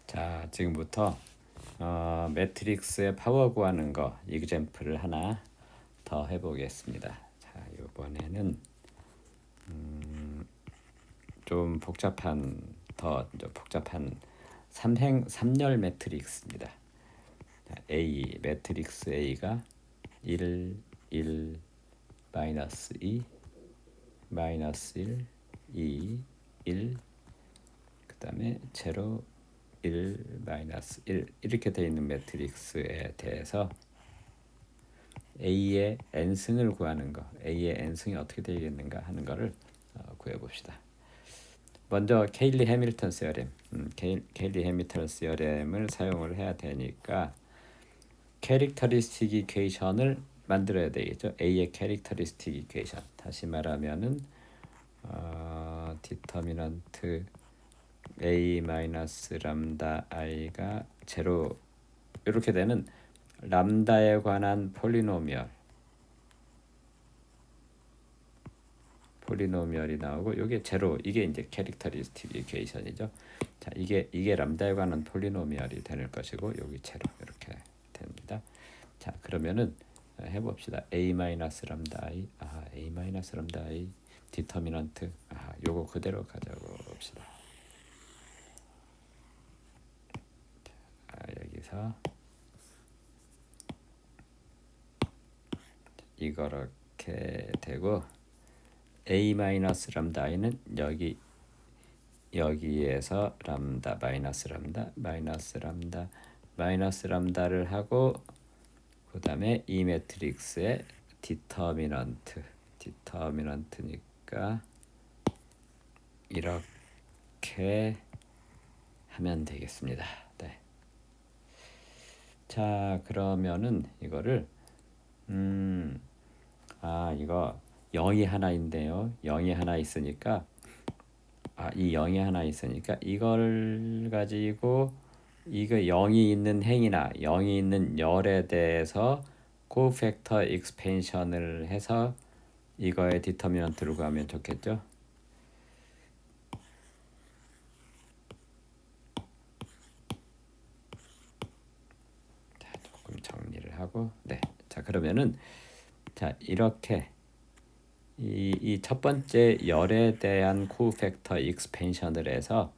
자, 지금부터 매트릭스의 파워 구하는 거 이그젬플을 하나 더 해보겠습니다. 자, 이번에는 좀 더 복잡한 삼열 매트릭스입니다. 자, A 매트릭스 A가 1, 1, 마이너스 2, 마이너스 1, 2, 1, 그 다음에 제로 1, 마이너스 1 이렇게 되어 있는 매트릭스에 대해서 A의 n승을 구하는 거, A의 n승이 어떻게 되겠는가 하는 거를 구해봅시다. 먼저 케일리 해밀턴 시어렘, 케일리 해밀턴 시어렘을 사용을 해야 되니까 캐릭터리스틱 이퀘이션을 만들어야 되겠죠. A의 캐릭터리스틱 이퀘이션. 다시 말하면은 디터미넌트 A 마이너스 람다 i가 제로 이렇게 되는 람다에 관한 폴리노미얼이 나오고 이게 제로, 이게 이제 캐릭터리스틱 이퀘이션이죠. 자, 이게 람다에 관한 폴리노미얼이 되는 것이고 여기 제로 이렇게 됩니다. 자, 그러면은 해봅시다. A 마이너스 람다 i, A 마이너스 람다 i 디터미넌트, 요거 그대로 가져고 봅시다. 여기서 이렇게 되고 A 마이너스 람다 i는 여기에서 람다 마이너스 람다를 하고 그 다음에 이 매트릭스의 디터미넌트니까 이렇게 하면 되겠습니다. 네. 자, 그러면은 이거를 이거 0이 하나 있는데요. 0이 하나 있으니까 이 0이 하나 있으니까 이걸 가지고 이거 0이 있는 행이나 0이 있는 열에 대해서 코팩터 익스펜션을 해서 이거의 디터미넌트를 구하면 좋겠죠. 자, 조금 정리를 하고 자, 그러면은 자, 이렇게 이 첫 번째 열에 대한 코팩터 익스펜션을 해서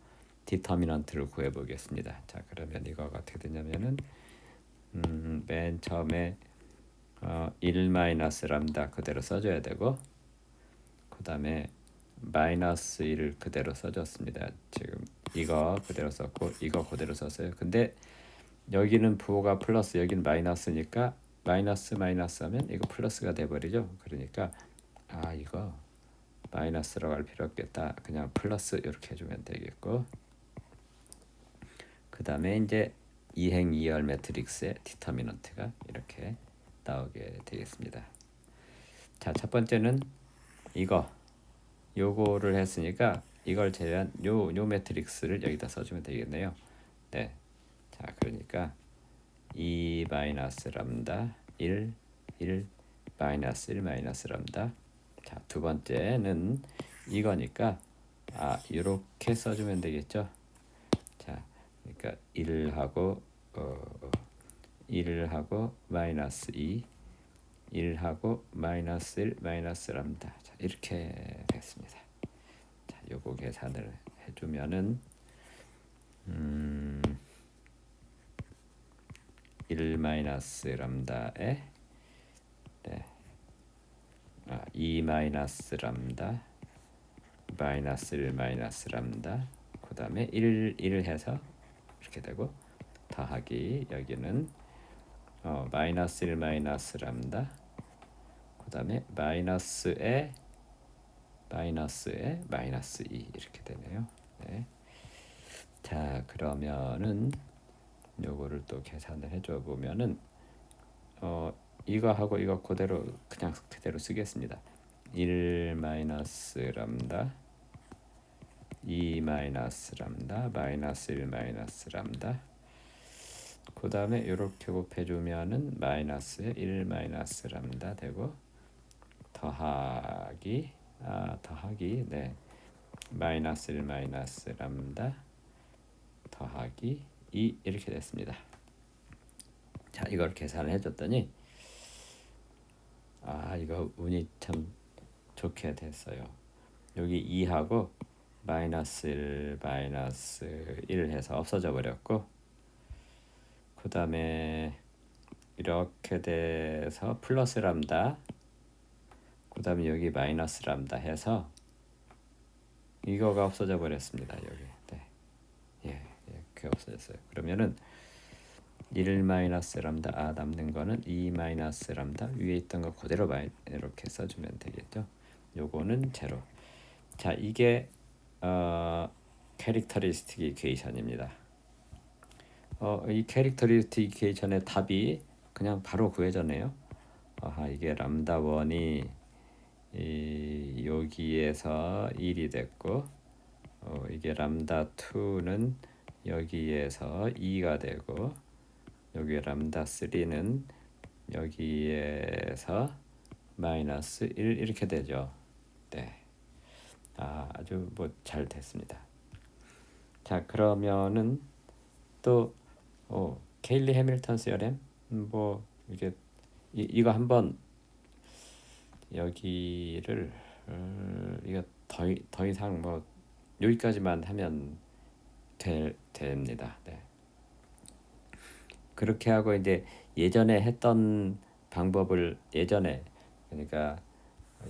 디터미넌트를 구해 보겠습니다. 자, 그러면 이거가 어떻게 되냐면은 맨 처음에 1 마이너스 람다 그대로 써줘야 되고 그 다음에 마이너스 1을 그대로 써줬습니다. 지금 이거 그대로 썼고 이거 그대로 썼어요. 근데 여기는 부호가 플러스 여기는 마이너스니까 마이너스 하면 이거 플러스가 돼버리죠. 그러니까 이거 마이너스라고 할 필요 없겠다. 그냥 플러스 이렇게 해주면 되겠고 그 다음에 이제 이행 이열 매트릭스의 디터미넌트가 이렇게 나오게 되겠습니다. 자, 첫 번째는 요거를 했으니까 이걸 제외한 요 매트릭스를 여기다 써주면 되겠네요. 네. 자, 그러니까 2 마이너스 람다 1 마이너스 람다. 자, 두 번째는 이거니까 이렇게 써주면 되겠죠. 자, 그러니까 1하고 마이너스 2 1하고 마이너스 1 마이너스 람다. 자, 이렇게 됐습니다. 자, 요거 계산을 해주면은 1 마이너스 람다에 2 마이너스 람다 마이너스 1 마이너스 람다 그 다음에 1 해서 이렇게 되고 더하기 여기는 마이너스 1 마이너스 람다 그 다음에 마이너스에 마이너스 2 이렇게 되네요. 네. 자, 그러면은 요거를 또 계산을 해줘 보면은 이거하고 이거 그대로 그냥 그대로 쓰겠습니다. 1 마이너스 람다 2 마이너스 람다 마이너스 1 마이너스 람다 그 다음에 이렇게 곱해주면은 마이너스 1 마이너스 람다 되고 더하기 마이너스 1 마이너스 람다 더하기 2 이렇게 됐습니다. 자, 이걸 계산을 해줬더니 이거 운이 참 좋게 됐어요. 여기 2하고 마이너스 1 해서 없어져 버렸고, 그 다음에 이렇게 돼서 플러스 람다, 그 다음에 여기 마이너스 람다 해서 이거가 없어져 버렸습니다. 여기. 네. 이렇게 없어졌어요. 그러면은 1 마이너스 람다 남는 거는 2 마이너스 람다, 위에 있던 거 그대로 이렇게 써주면 되겠죠. 요거는 제로. 자, 이게 캐릭터리스틱 이퀘이션입니다. 이 캐릭터리스틱 이퀘이션의 답이 그냥 바로 구해졌네요. 이게 람다 1이 여기에서 1이 됐고, 이게 람다 2는 여기에서 2가 되고, 여기 람다 3는 여기에서 마이너스 1 이렇게 되죠. 네. 아주 잘 됐습니다. 자, 그러면은 또 케일리 해밀턴 시어렘 이게 이거 한번 여기를 이거 더 이상 여기까지만 하면 됩니다. 네. 그렇게 하고 이제 예전에 했던 방법을 그러니까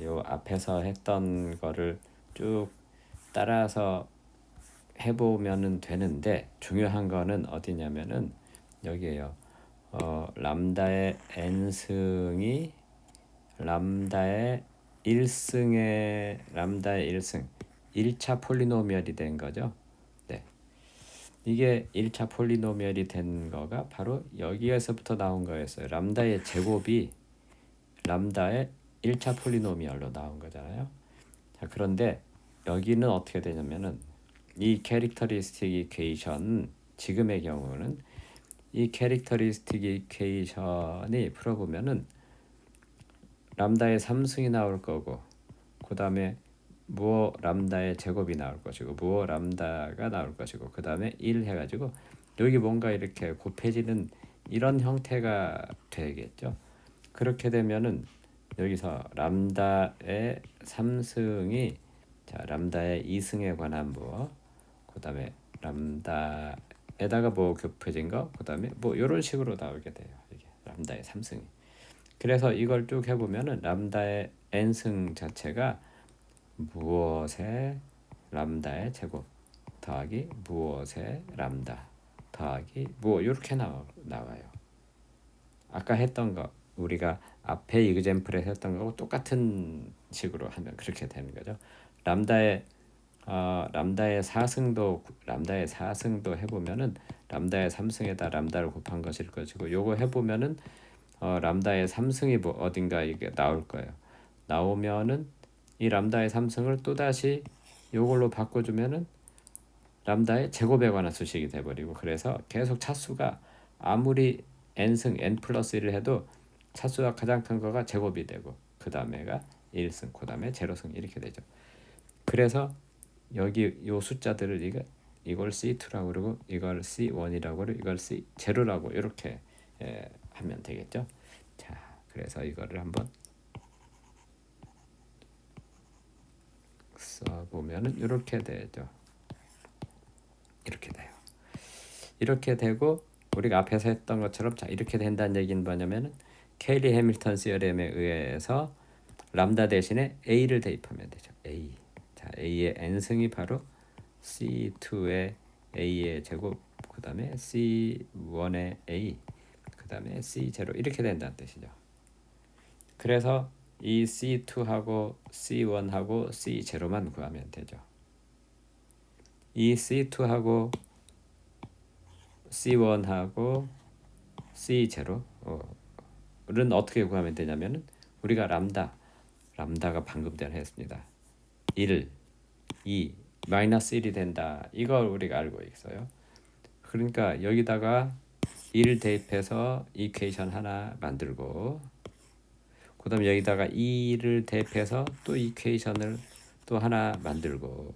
요 앞에서 했던 거를 쭉 따라서 해보면은 되는데, 중요한 거는 어디냐면은 여기에요. 람다의 n승이 람다의 1승의 1차 폴리노미얼이 된 거죠. 네. 이게 1차 폴리노미얼이 된 거가 바로 여기에서부터 나온 거였어요. 람다의 제곱이 람다의 1차 폴리노미얼로 나온 거잖아요. 자, 그런데 여기는 어떻게 되냐면은 이 캐릭터리스틱 이퀘이션, 지금의 경우는 이 캐릭터리스틱 이퀘이션이 풀어보면은 람다의 3승이 나올 거고, 그 다음에 무어 람다의 제곱이 나올 것이고, 무어 람다가 나올 것이고, 그 다음에 1 해가지고 여기 뭔가 이렇게 곱해지는 이런 형태가 되겠죠. 그렇게 되면은 여기서 람다의 3승이 람다의 2승에 관한 무어, 그 다음에 람다에다가 곱해진 거, 그 다음에 이런 식으로 나오게 돼요. 이게 람다의 3승이. 그래서 이걸 쭉 해보면은 람다의 n승 자체가 무엇의 람다의 제곱 더하기 무엇의 람다 더하기 이렇게 나와요. 아까 했던 거, 우리가 앞에 이그젬플에 했던 거하고 똑같은 식으로 하면 그렇게 되는 거죠. 람다의 4승도 해보면은 람다의 3승에다 람다를 곱한 것일 것이고, 요거 해보면은 람다의 3승이 어딘가 이게 나올 거예요. 나오면은 이 람다의 3승을 또다시 요걸로 바꿔주면은 람다의 제곱에 관한 수식이 돼버리고, 그래서 계속 차수가 아무리 n승 n 플러스 1을 해도 차수가 가장 큰 거가 제곱이 되고, 그 다음에가 1승, 그 다음에 제로승 이렇게 되죠. 그래서 여기 요 숫자들을 이걸 C2라고 그러고, 이걸 C1이라고 그러고, 이걸 C0라고 이렇게 하면 되겠죠. 자, 그래서 이거를 한번 써보면은 이렇게 되죠. 이렇게 돼요. 이렇게 되고, 우리가 앞에서 했던 것처럼 이렇게 된다는 얘기는 뭐냐면은 케일리 해밀턴 시어렘에 의해서 람다 대신에 a를 대입하면 되죠. a. 자, a의 n승이 바로 c2의 a의 제곱, 그 다음에 c1의 a, 그 다음에 c0 이렇게 된다는 뜻이죠. 그래서 이 c2하고 c1하고 c0만 구하면 되죠. 이 c2하고 c1하고 c0는 어떻게 구하면 되냐면은 우리가 람다가 방금 전에 했습니다. 1, 2, 마이너스 1이 된다. 이걸 우리가 알고 있어요. 그러니까 여기다가 1 대입해서 이퀘이션 하나 만들고, 그 다음에 여기다가 2를 대입해서 또 이퀘이션을 또 하나 만들고,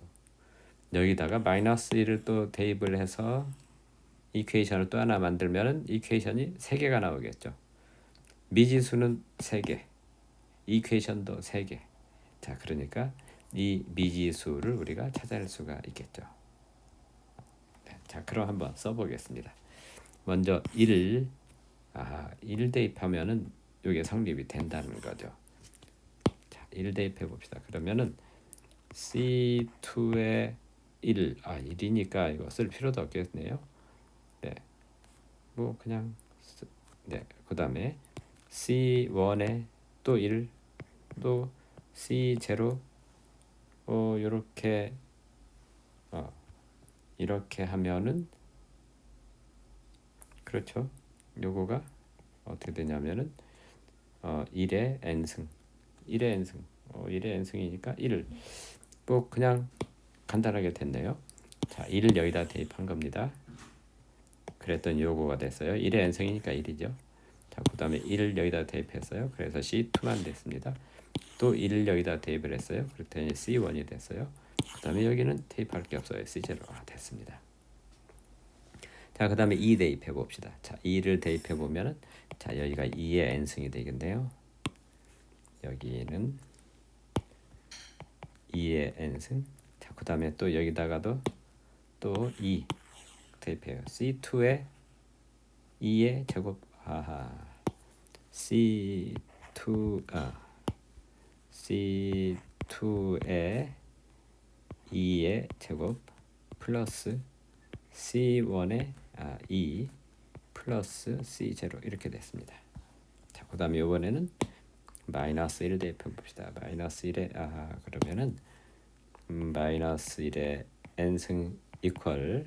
여기다가 마이너스 1을 또 대입을 해서 이퀘이션을 또 하나 만들면은 이퀘이션이 3개가 나오겠죠. 미지수는 3개, 이퀘이션도 3개. 자, 그러니까 이 미지수를 우리가 찾아낼 수가 있겠죠. 네, 자, 그럼 한번 써보겠습니다. 먼저 1 대입하면은 이게 성립이 된다는 거죠. 자, 1 대입해 봅시다. 그러면은 C2에 1이니까 이거 쓸 필요도 없겠네요. 네, 뭐 그냥 네, 그 다음에 C1에 또 1, 또 C0 요렇게 이렇게 하면은 그렇죠. 요거가 어떻게 되냐면은 1의 n승 1의 n승 1의 n승이니까 1을 뭐 그냥 간단하게 됐네요. 자, 1을 여기다 대입한 겁니다. 그랬더니 요거가 됐어요. 1의 n승이니까 1이죠. 자, 그 다음에 1을 여기다 대입했어요. 그래서 C2만 됐습니다. 또 1을 여기다 대입을 했어요. 그랬더니 C1이 됐어요. 그 다음에 여기는 대입할 게 없어요. C0가 됐습니다. 자, 그 다음에 2 대입해 봅시다. 자, 2를 대입해 보면은 자, 여기가 2의 n승이 되겠네요. 여기는 2의 n승. 자, 그 다음에 또 여기다가도 또 2 대입해요. C2에 2의 제곱. C2에 2의 제곱 플러스 C1에 2 플러스 C0 이렇게 됐습니다. 자, 그 다음에 이번에는 마이너스 1 대입해 봅시다. 마이너스 1에 그러면은 마이너스 1에 n승 이퀄.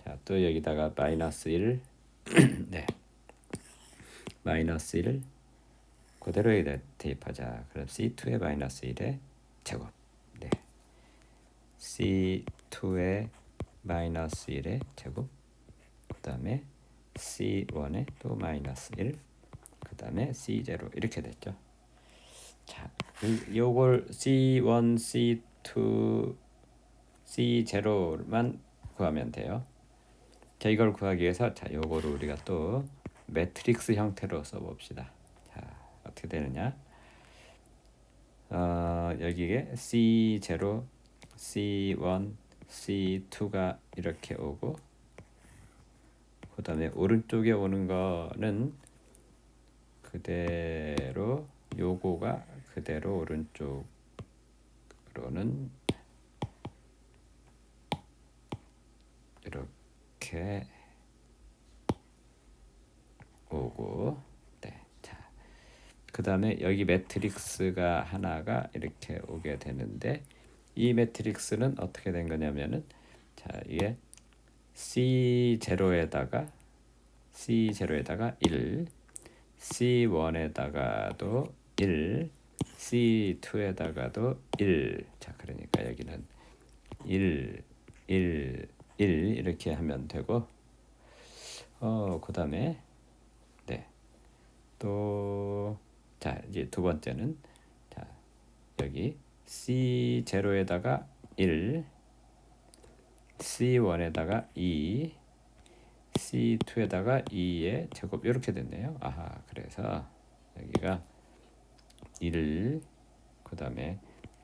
자, 또 여기다가 마이너스 1 네, 마이너스 1을 그대로 여기다 대입하자. 그럼 C2에 마이너스 1의 제곱. 네, C2에 마이너스 1의 제곱. 그 다음에 C1에 또 마이너스 1. 그 다음에 C0 이렇게 됐죠. 자, 요걸 C1, C2, C0만 구하면 돼요. 자, 이걸 구하기 위해서 자, 요거를 우리가 또 매트릭스 형태로 써봅시다. 자, 어떻게 되느냐? 여기에 C0, C1, C2가 이렇게 오고, 그 다음에 오른쪽에 오는 거는 그대로 요거가 그대로 오른쪽으로는 이렇게 오고, 네, 자, 그 다음에 여기 매트릭스가 하나가 이렇게 오게 되는데 이 매트릭스는 어떻게 된 거냐면은 자, 이게 C0에다가 1, C1에다가도 1, C2에다가도 1. 자, 그러니까 여기는 1, 1, 1 이렇게 하면 되고, 그 다음에 네, 또 자, 이제 두 번째는 자, 여기 C0에다가 1, C1에다가 2, C2에다가 2의 제곱 이렇게 됐네요. 그래서 여기가 1, 그 다음에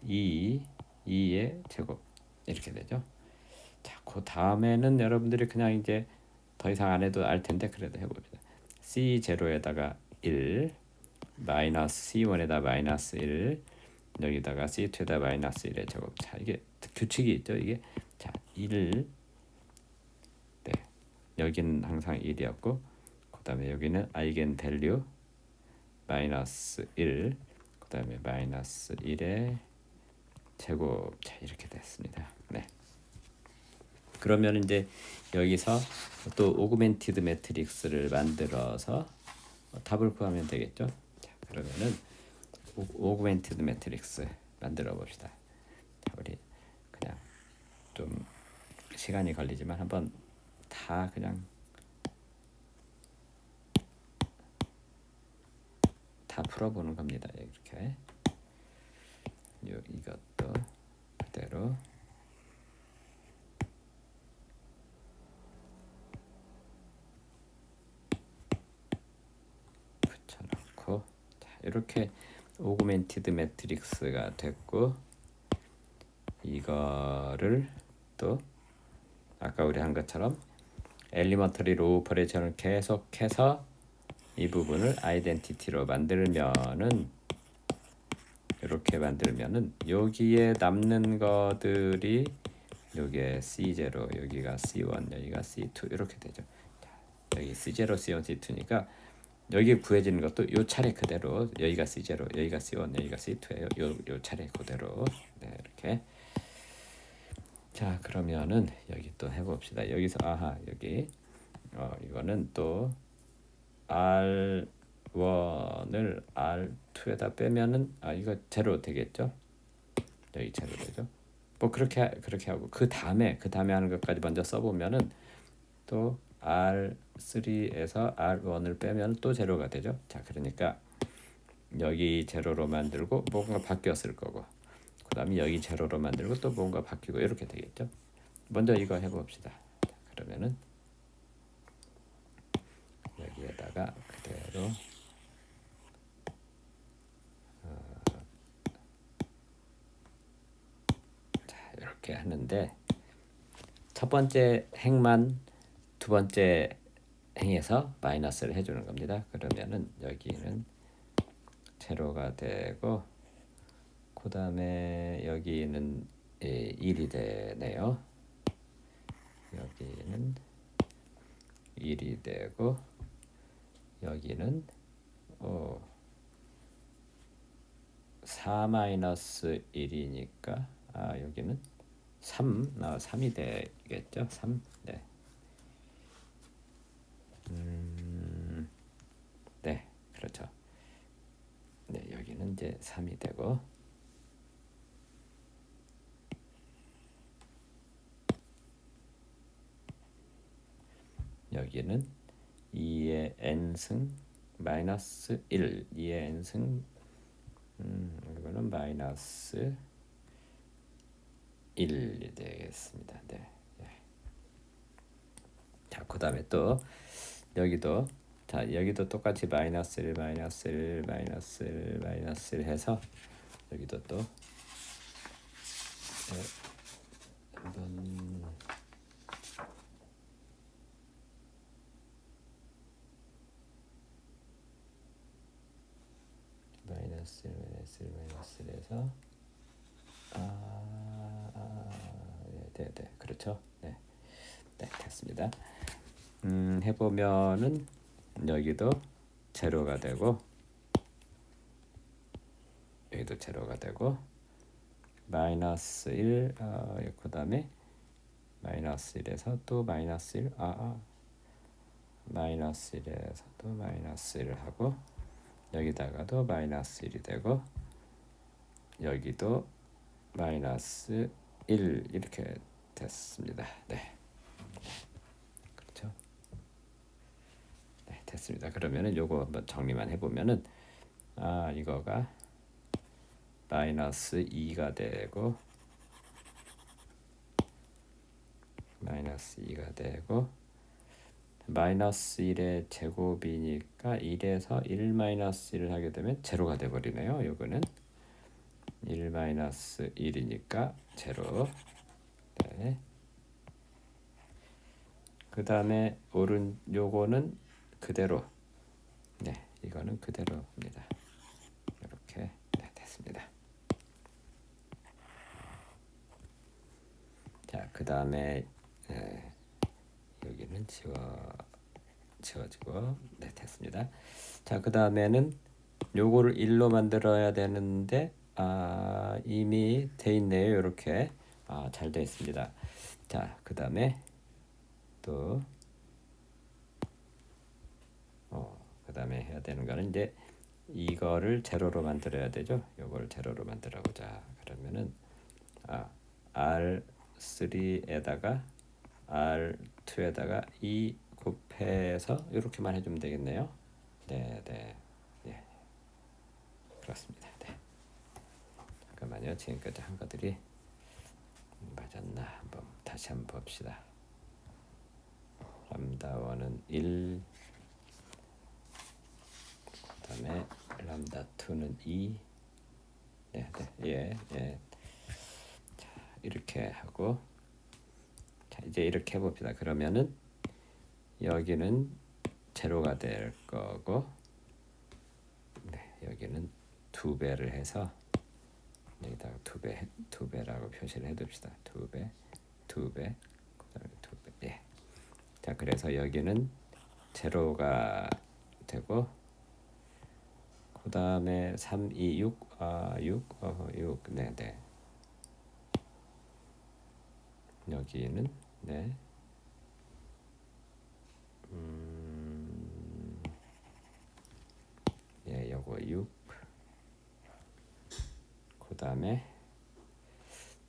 2의 제곱 이렇게 되죠. 자, 그 다음에는 여러분들이 그냥 이제 더 이상 안 해도 알 텐데 그래도 해봅시다. C0에다가 1, 마이너스 C1에다 마이너스 1, 여기다가 C2에다 마이너스 1의 제곱. 자, 이게 규칙이 있죠. 이게 자, 1, 네, 여기는 항상 1이었고, 그 다음에 여기는 아이겐 밸류 마이너스 1, 그 다음에 마이너스 1의 제곱. 자, 이렇게 됐습니다. 네. 그러면 이제 여기서 또 오그멘티드 매트릭스를 만들어서 답을 구하면 되겠죠. 자, 그러면은 오그멘티드 매트릭스 만들어 봅시다. 자, 우리 그냥 좀 시간이 걸리지만 한번 다 그냥 다 풀어보는 겁니다. 이렇게 이것도 그대로 넣고, 자, 이렇게 오그멘티드 매트릭스가 됐고, 이거를 또 아까 우리 한 것처럼 엘리먼터리 로우 오퍼레이션을 계속해서 이 부분을 아이덴티티로 만들면은, 이렇게 만들면은 여기에 남는 것들이 여기에 C0, 여기가 C1, 여기가 C2 이렇게 되죠. 여기 C0, C1, C2니까 여기 구해지는 것도 요 차례 그대로 여기가 C0, 여기가 C1, 여기가 C2예요. 요 차례 그대로. 네, 이렇게. 자, 그러면은 여기 또 해봅시다. 여기서 여기 이거는 또 R1을 R2에다 빼면은 이거 제로 되겠죠? 여기 제로 되죠? 뭐 그렇게 하고 그 다음에 하는 것까지 먼저 써보면은 또 R3에서 R1을 빼면 또 제로가 되죠. 자, 그러니까 여기 제로로 만들고 뭔가 바뀌었을 거고, 그 다음에 여기 제로로 만들고 또 뭔가 바뀌고 이렇게 되겠죠. 먼저 이거 해봅시다. 자, 그러면은 여기에다가 그대로 이렇게 하는데, 첫 번째 행만 두 번째 행에서 마이너스를 해주는 겁니다. 그러면은 여기는 제로가 되고, 그 다음에 여기는 1이 되네요. 여기는 1이 되고, 여기는 4-1이니까 여기는 3이 되겠죠. 3. 네. 네, 그렇죠. 네, 여기는 이제 3이 되고, 여기는 2의 n승 마이너스 1, 2의 n승 이거는 마이너스 1이 되겠습니다. 네. 자, 그 다음에 또 여기도 똑같이 마이너스 1, 마이너스 1, 마이너스 1, 마이너스 1 해서 여기도 또 한번 마이너스 1, 마이너스 1, 마이너스 1 해서 네, 그렇죠. 네, 됐습니다. 해보면은 여기도 제로가 되고, 여기도 제로가 되고, 마이너스 1, 그 다음에 마이너스 1에서 또 마이너스 1, 마이너스 1에서 또 마이너스 1을 하고, 여기다가도 마이너스 1이 되고, 여기도 마이너스 1 이렇게 됐습니다. 네. 그렇죠. 네, 됐습니다. 그러면은 요거 한번 정리만 해보면은 이거가 마이너스 2가 되고, 마이너스 2가 되고, 마이너스 1의 제곱이니까 1에서 1 마이너스 1을 하게 되면 제로가 돼버리네요. 요거는 1 마이너스 1이니까 제로. 네. 그 다음에 요거는 그대로. 네, 이거는 그대로입니다. 이렇게 됐습니다. 자, 그 다음에 여기는 지워지고, 네, 됐습니다. 자, 그 다음에는 요거를 1로 만들어야 되는데 이미 돼 있네요. 이렇게 잘 돼 있습니다. 자, 그 다음에 또 그 다음에 해야 되는 거는 이제 이거를 제로로 만들어야 되죠. 요걸 제로로 만들어 보자. 그러면은 R3에다가 R2에다가 2 곱해서 이렇게만 해주면 되겠네요. 네. 그렇습니다. 네. 잠깐만요. 지금까지 한 것들이 맞았나 한번 다시 한번 봅시다. 람다 1은 1, 그다음에 람다 2는 2. 네, 네, 예. 자, 이렇게 하고, 자, 이제 이렇게 해봅시다. 그러면은 여기는 제로가 될 거고, 네, 여기는 2배를 해서 여기다가 2배라고 표시를 해둡시다. 2배, 2배, 그다음에 2배. 예. 자, 그래서 여기는 제로가 되고, 그 다음에 3, 2, 6, 6, 네, 네. 여기는 네, 예, 요거 6. 그 다음에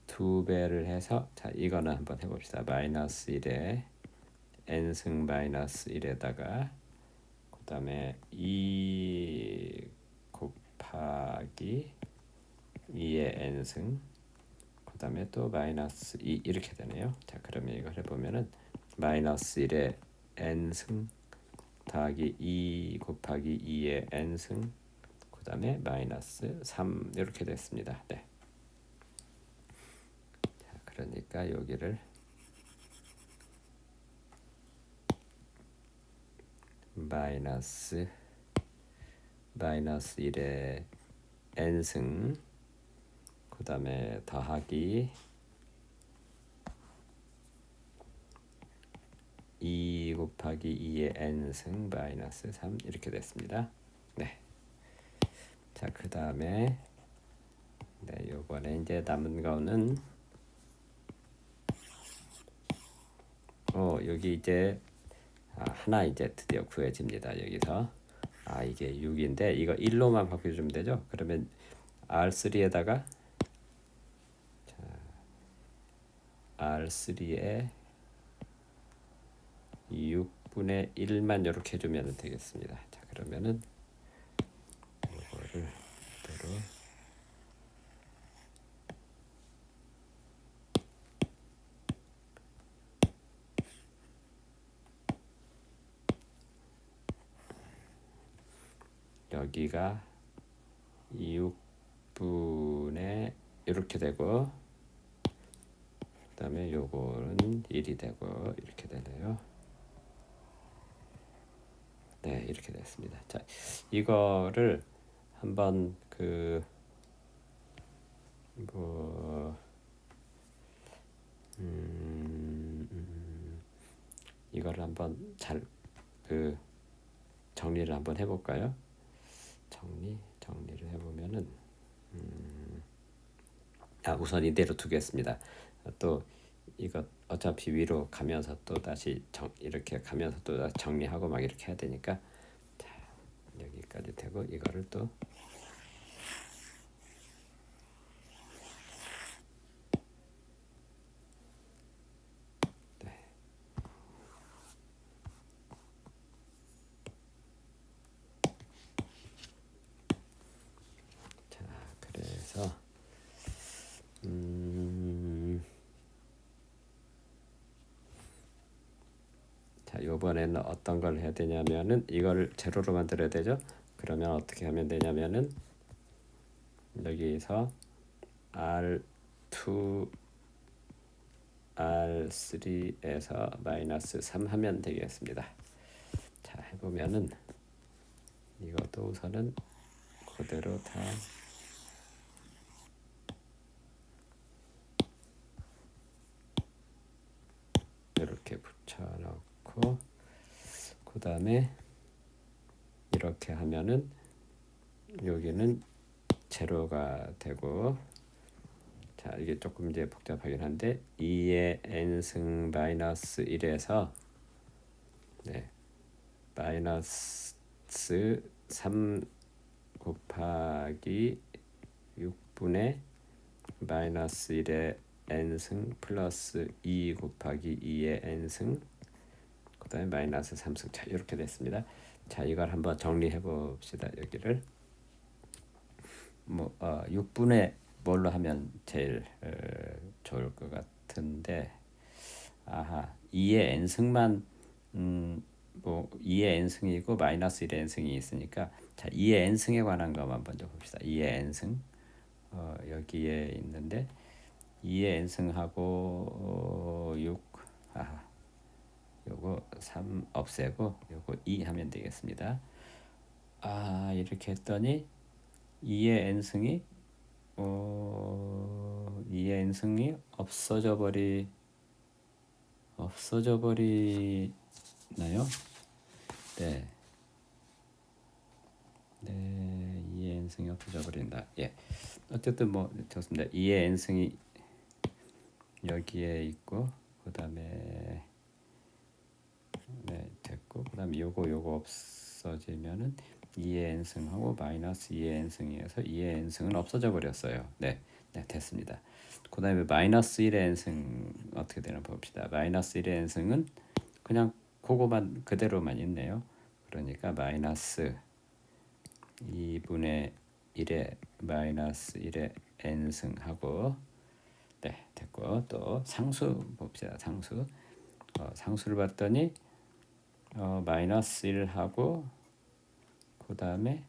2배를 해서, 자, 이거는 한번 해봅시다. 마이너스 1에 n승 마이너스 1에다가 그 다음에 2 곱하기 2의 n승, 그 다음에 또 마이너스 2 이렇게 되네요. 자, 그러면 이걸 해보면은 마이너스 1의 n승 더하기 2 곱하기 2의 n승, 그 다음에 마이너스 3 이렇게 됐습니다. 네. 자, 그러니까 여기를 마이너스 1의 n승, 그 다음에 더하기 2 곱하기 2의 n승 마이너스 3 이렇게 됐습니다. 네. 자, 그 다음에 네, 요번에 이제 남은 거는 여기 이제 하나 이제 드디어 구해집니다. 여기서 이게 6인데 이거 1로만 바꿔주면 되죠. 그러면 R3에다가 R3에 6분의 1만 이렇게 해주면 되겠습니다. 자, 그러면은 이거를 그대로 여기가 6분의 이렇게 되고, 그 다음에 요거는 1이 되고 이렇게 되네요. 네, 이렇게 됐습니다. 자, 이거를 한번 이거를 한번 잘 정리를 한번 해볼까요? 정리를 해보면은 우선 이대로 두겠습니다. 또 이거 어차피 위로 가면서 또 다시 이렇게 가면서 또 다시 정리하고 막 이렇게 해야 되니까, 자, 여기까지 되고 이거를 또 네. 자, 그래서 자, 요번에는 어떤 걸 해야 되냐면은 이걸 제로로 만들어야 되죠. 그러면 어떻게 하면 되냐면은 여기서 R2 R3에서 마이너스 3 하면 되겠습니다. 자, 해보면은 이것도 우선은 그대로 다 이렇게 붙여놓고, 그 다음에 이렇게 하면은 여기는 제로가 되고, 자, 이게 조금 이제 복잡하긴 한데 2의 n승 마이너스 1에서 네, 마이너스 3 곱하기 6분의 마이너스 1의 n승 플러스 2 곱하기 2의 n승, 그 다음에 마이너스 3승. 자, 이렇게 됐습니다. 자, 이걸 한번 정리해 봅시다. 여기를 6분의 뭘로 하면 제일 좋을 것 같은데, 2의 n승만 2의 n승이고 마이너스 1의 n승이 있으니까 자, 2의 n승에 관한 것만 먼저 봅시다. 2의 n승 여기에 있는데 2의 n승하고 6 요거 3 없애고 요거 2 하면 되겠습니다. 이렇게 했더니 2의 n승이 2의 n승이 없어져 버리나요? 네. 네, 2의 n승이 없어져 버린다. 예. 어쨌든 뭐 좋습니다. 2의 n승이 여기에 있고 그다음에 네, 됐고 그다음에 요거 없어지면은 2의 n승하고 마이너스 2의 n승이어서 2의 n승은 없어져 버렸어요. 네, 됐습니다. 그다음에 마이너스 1의 n승 어떻게 되나 봅시다. 마이너스 1의 n승은 그냥 그거만 그대로만 있네요. 그러니까 마이너스 2분의 1의 마이너스 1의 n승하고 네, 됐고 또 상수 봅시다. 상수를 봤더니 마이너스 1하고 그 다음에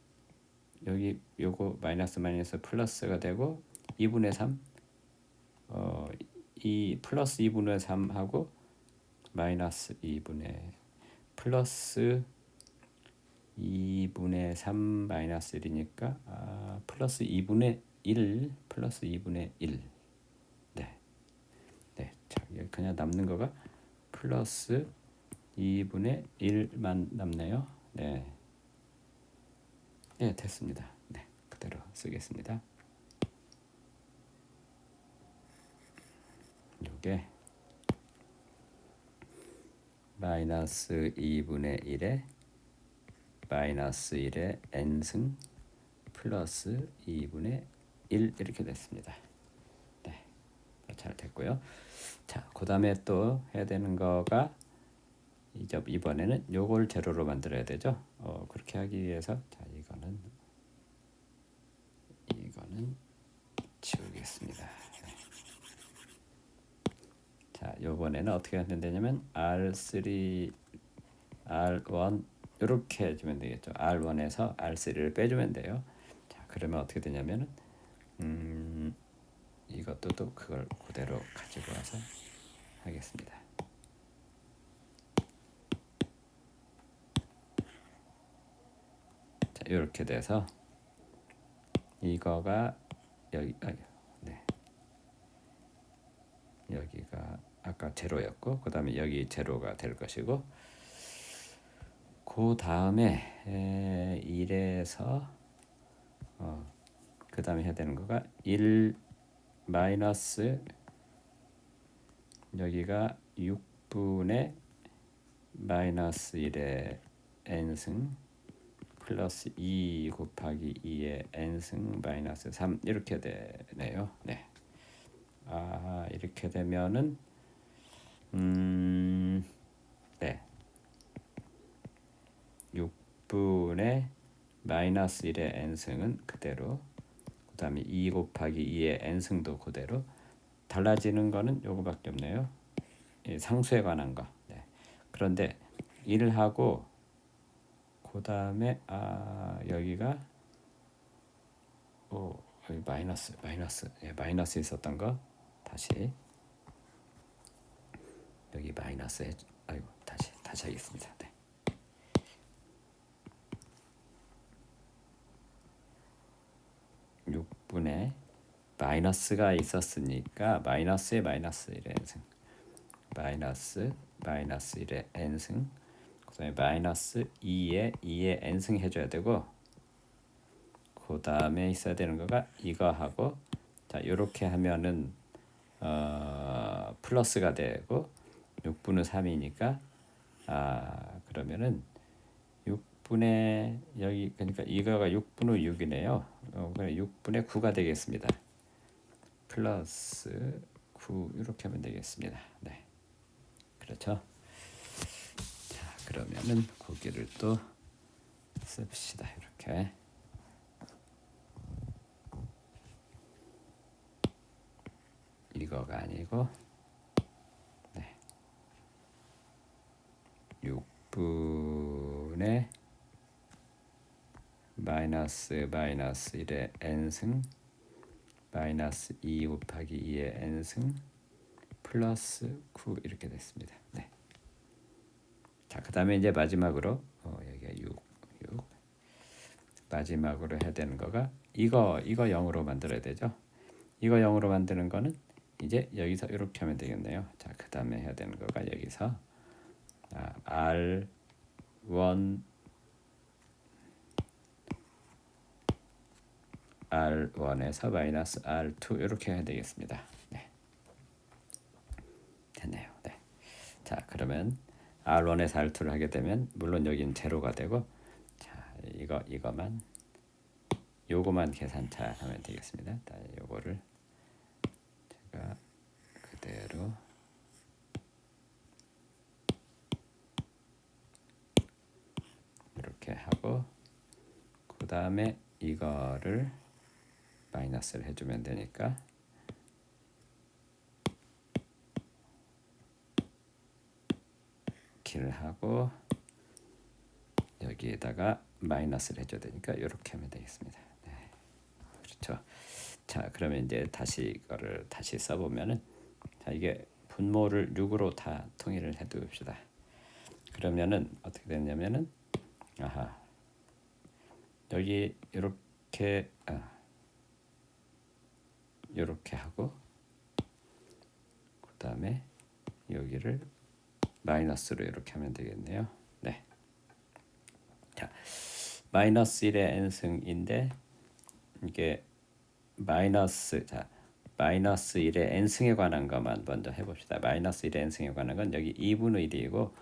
여기 요거 마이너스 플러스가 되고 2분의 3 이 플러스 2분의 3하고 마이너스 2분의 플러스 2분의 3 마이너스 1이니까 플러스 2분의 1 네. 자, 그냥 남는 거가 플러스 2분의 1만 남네요. 네, 됐습니다. 네, 그대로 쓰겠습니다. 요게 마이너스 2분의 1에 마이너스 1의 n승 플러스 2분의 1 이렇게 됐습니다. 네, 잘 됐고요. 자, 그 다음에 또 해야 되는 거가 이번에는 요걸 제로로 만들어야 되죠. 그렇게 하기 위해서 자, 이거는 지우겠습니다. 자, 요번에는 어떻게 하면 되냐면 R3, R1 이렇게 해주면 되겠죠. R1에서 R3를 빼주면 돼요. 자, 그러면 어떻게 되냐면은 이것도 또 그걸 그대로 가지고 와서 하겠습니다. 자, 이렇게 돼서 이거가 여기가 아까 제로였고 그 다음에 여기 제로가 될 것이고 그 다음에 1에서 그 다음에 해야 되는 거가 1 마이너스 여기가 6분의 마이너스 1의 n승 플러스 2 곱하기 2의 n승 마이너스 3 이렇게 되네요. 네. 이렇게 되면은 네. 6분의 마이너스 1의 n승은 그대로 그 다음에 2 곱하기 2의 n승도 그대로 달라지는 거는 요거밖에 없네요. 상수에 관한 거. 네. 그런데 1을 하고 그 다음에 여기가 여기 마이너스 있었던 거 다시 여기 마이너스 다시 하겠습니다. 네. 분의 마이너스가 있었으니까 마이너스에 마이너스 1의 n승 마이너스 1의 n승 그 다음에 마이너스 2의 n승 해줘야 되고 그 다음에 있어야 되는 거가 이거 하고 자 이렇게 하면은 플러스가 되고 6분의 3이니까 그러면은 6분의 여기 그러니까 이거가 6분의 6이네요. 그래 6분의 9가 되겠습니다. 플러스 9 이렇게 하면 되겠습니다. 네, 그렇죠. 자, 그러면은 고기를 또 씁시다. 이렇게 이거가 아니고 네, 6분의 마이너스 1의 n승 마이너스 2 곱하기 2의 n승 플러스 9 이렇게 됐습니다. 네. 자, 그 다음에 이제 마지막으로 여기가 6 마지막으로 해야 되는 거가 이거 0으로 만들어야 되죠. 이거 0으로 만드는 거는 이제 여기서 이렇게 하면 되겠네요. 자, 그 다음에 해야 되는 거가 여기서 R1에서 마이너스 R2 이렇게 해야 되겠습니다. 네. 됐네요. 네. 자, 그러면 R1에서 R2를 하게 되면 물론 여기는 제로가 되고 자, 이거만 요거만 계산차 하면 되겠습니다. 자, 요거를 제가 그대로 이렇게 하고 그 다음에 이거를 마이너스를 해주면 되니까 키를 하고 여기에다가 마이너스를 해줘야 되니까 이렇게 하면 되겠습니다. 네. 그렇죠. 자, 그러면 이제 다시 이거를 다시 써보면은 자, 이게 분모를 6으로 다 통일을 해둡시다. 그러면은 어떻게 되냐면은 여기 이렇게 이렇게 하고 그 다음에 여기를 마이너스로 이렇게 하면 되겠네요. 네. 자, 마이너스 1의 n승인데 이게 마이너스 1의 n승에 관한 것만 먼저 해봅시다. 마이너스 1의 n승에 관한 건 여기 2분의 1이고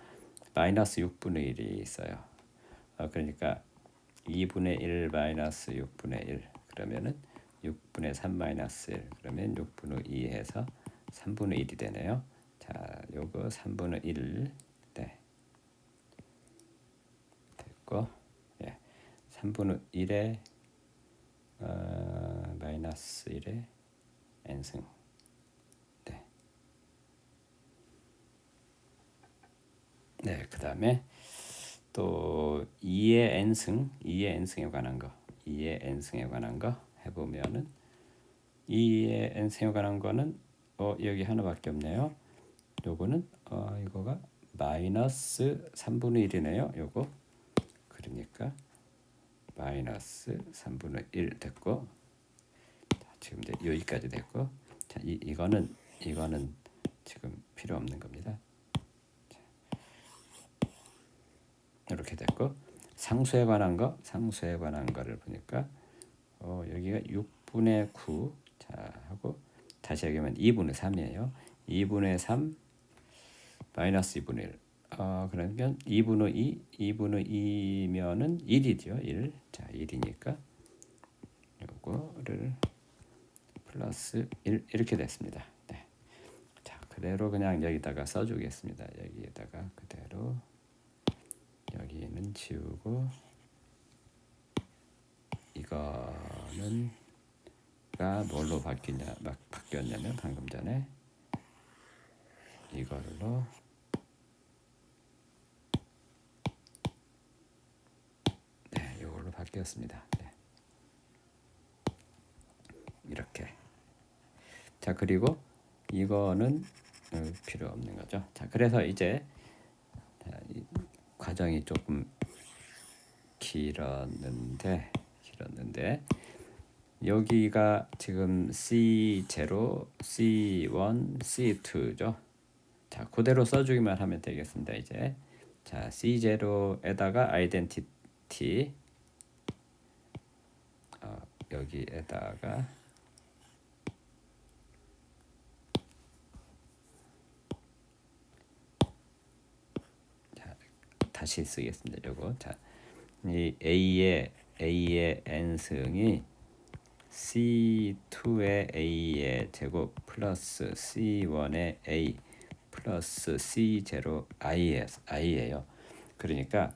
마이너스 6분의 1이 있어요. 그러니까 2분의 1 마이너스 6분의 1 그러면은 6분의 3 마이너스 1 그러면 6분의 2 해서 3분의 1이 되네요. 자, 요거 3분의 1 네. 됐고 예. 3분의 1에 마이너스 1에 n승 네. 네, 그 다음에 또 2의 n승에 관한 거 2의 n승에 관한 거 해보면은 2의 n승에 관한 거는 여기 하나밖에 없네요. 요거는 이거가 마이너스 3분의 1이네요. 요거 그러니까 마이너스 3분의 1 됐고 자, 지금 이제 여기까지 됐고 자, 이거는 지금 필요 없는 겁니다. 자, 이렇게 됐고 상수에 관한 거를 보니까 여기가 6분의 9 자, 하고 다시 얘기하면 2분의 3이에요. 2분의 3 마이너스 2분의 1 그러니까 2분의 2면은 1이죠. 1. 자, 1이니까 요거를 플러스 1 이렇게 됐습니다. 네. 자, 그대로 그냥 여기다가 써주겠습니다. 여기에다가 그대로 여기는 지우고 이거는 뭘로 바뀌었냐면 방금 전에 이걸로 네, 이걸로 바뀌었습니다. 네. 이렇게. 자, 그리고 이거는 필요 없는 거죠. 자, 그래서 이제 이 과정이 조금 길었는데 여기가 지금 C0, C1, C2죠. 자, 그대로 써주기만 하면 되겠습니다. 이제 자, C0에다가 아이덴티티 여기에다가 자, 다시 쓰겠습니다. 요거 자, 이 A의 n승이 C2의 A의 제곱 플러스 C1의 A 플러스 C0 I예요. 그러니까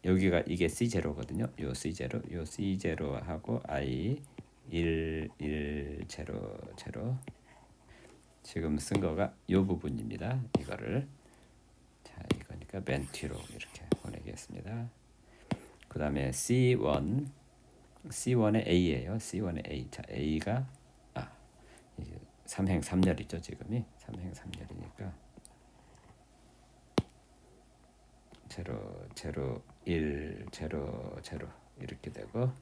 여기가 이게 C0거든요. 요 C0하고 I 1 0 0 지금 쓴 거가 요 부분입니다. 이거를 자, 이거니까 맨 뒤로 이렇게 보내겠습니다. 그 다음에 C1 C1의 A예요. C1의 A. 자, A가 이게 3행 3열이죠. 지금이 3행 3열이니까 0, 0, 1, 0, 0 이렇게 되고,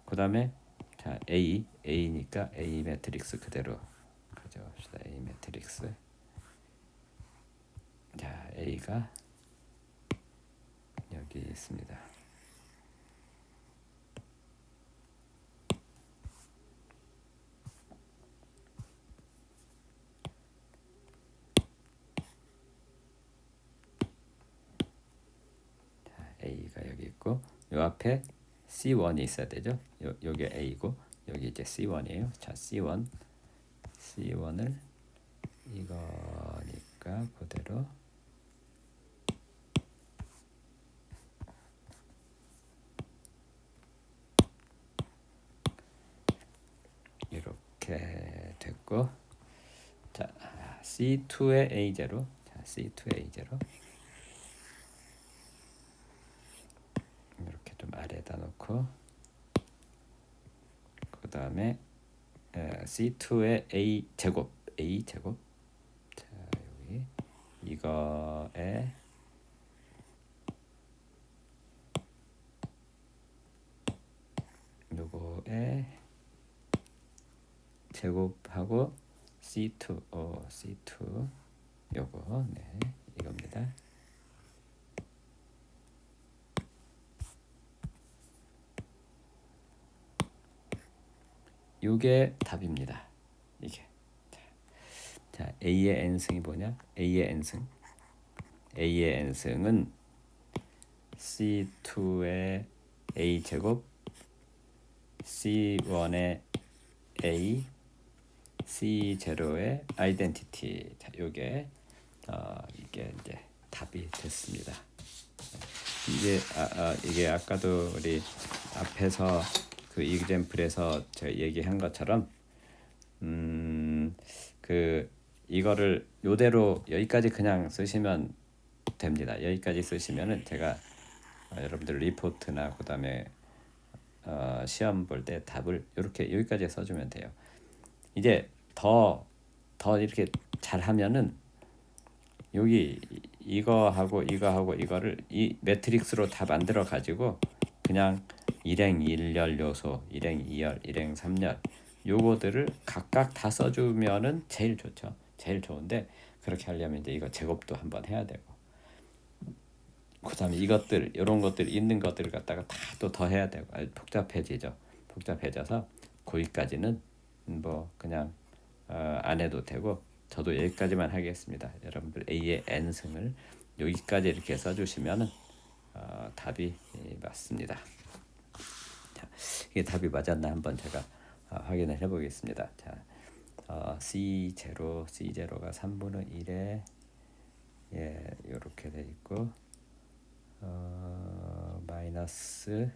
그 다음에 자 A니까 A 매트릭스 그대로 가져갑시다. A 매트릭스. 자, A가 여기 있습니다. 자, A가 여기 있고, 요 앞에 C1이 있어야 되죠. 여기 A고 여기 이제 C1이에요. 자, C1을 이거니까 그대로 이렇게 됐고, 자, C2의 A0. 자, C2의 A0 이렇게 좀 아래에다 놓고, 그 다음에 C2의 A 제곱. 자, 여기 이거에 요거에 제곱하고 C2 요거 이겁니다. 요게 답입니다. 이게. 자, A의 n승이 뭐냐? A의 n승은 C2의 A 제곱, C1의 A, C0의 아이덴티티. 자, 요게 이게 이제 답이 됐습니다. 이게 아까도 우리 앞에서 그 이그젬플에서 제가 얘기한 것처럼 이거를 요대로 여기까지 그냥 쓰시면 됩니다. 여기까지 쓰시면은 제가 여러분들 리포트나 그다음에 시험 볼 때 답을 이렇게 여기까지 써주면 돼요. 이제 더 이렇게 잘하면은 여기 이거하고 이거를 이 매트릭스로 다 만들어 가지고 그냥 일행 1열 요소, 일행 2열, 일행 3열 요거들을 각각 다 써주면은 제일 좋죠. 제일 좋은데 그렇게 하려면 이제 이거 제곱도 한번 해야 되고, 그다음에 이런 것들 있는 것들을 갖다가 다 또 더 해야 되고 복잡해져서 거기까지는 뭐 그냥 안 해도 되고, 저도 여기까지만 하겠습니다. 여러분들 A의 n승을 여기까지 이렇게 써주시면은 답이 맞습니다. 자, 이게 답이 맞았나 한번 제가 확인을 해보겠습니다. 자, C0가 3분의 1에 이렇게 돼 있고, 마이너스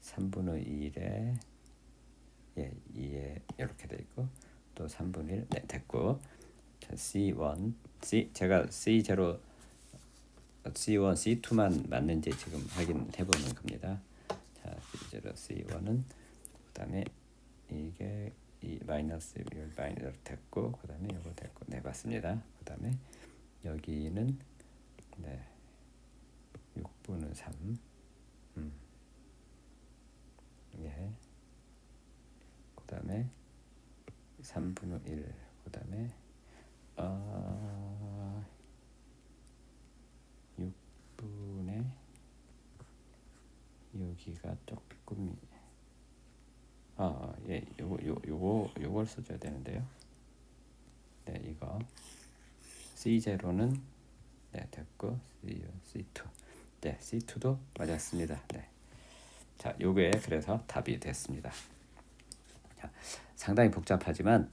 3분의 1에 2에 이렇게 돼 있고, 또 3분의 1 됐고, 자, 제가 C0, C1, C2만 맞는지 지금 확인해 보는 겁니다. 자, C0, C1은 그다음에 이게 이 마이너스 됐고, 그다음에 이거 됐고, 맞습니다. 그다음에 여기는 6분의 3 그다음에 3분의 1 그다음에 6분의 여기가 조금 요걸 써줘야 되는데요. 이거 C0는 됐고, C2 C2도 맞았습니다. 자, 요게 그래서 답이 됐습니다. 자, 상당히 복잡하지만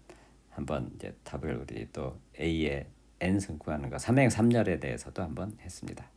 한번 이제 답을 우리 또 A의 n승 구하는 거 3행 3열에 대해서도 한번 했습니다.